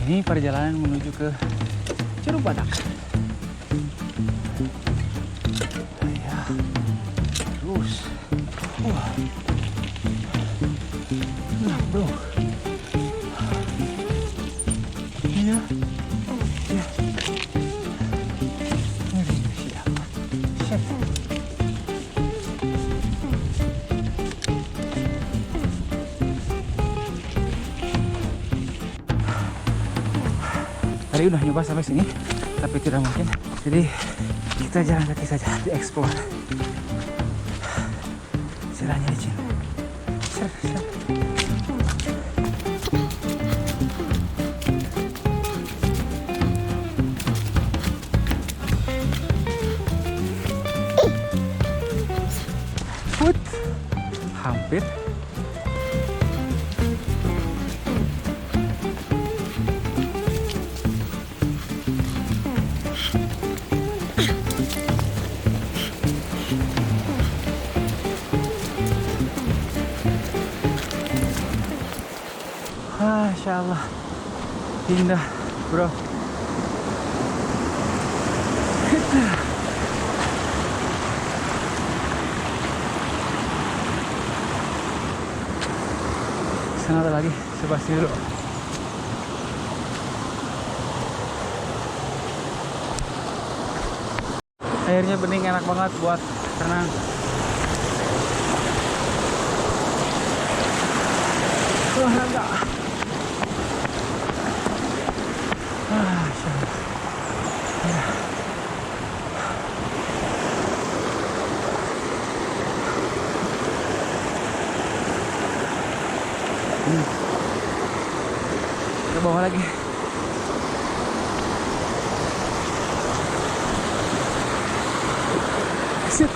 Ini perjalanan menuju ke Curug Badak. Ya, terus. Wah. Nah, bro. Iya. Ya. Ini siapa? Siapa? Tadi udah nyoba sampai sini, tapi tidak mungkin. Jadi kita jalan kaki saja, di explore. Jalannya licin. Ser. Put, hampir. Masya Allah, indah bro. Sana ada lagi, coba sini dulu. Airnya bening, enak banget buat renang. Olahraga. Masya Allah. Ya. Ke bawah lagi. Sip.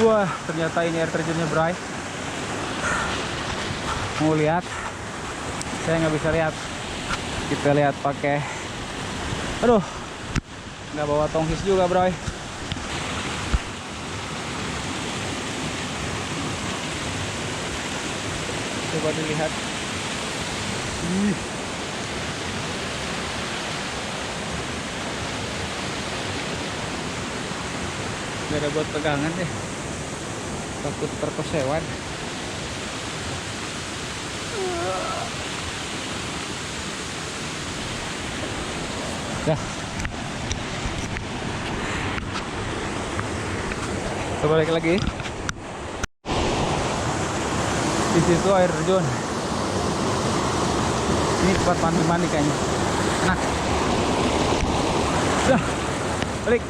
Wah, ternyata ini air terjunnya, Bray. Mau lihat? Saya nggak bisa lihat. Kita lihat pakai. Aduh, nggak bawa tongsis juga, Bray. Coba dilihat. Nggak ada buat pegangan deh. Takut terkesewan. Dah. Kita balik lagi. Di situ air terjun. Ini tempat mandi-mandi kayaknya. Enak. Dah. Balik.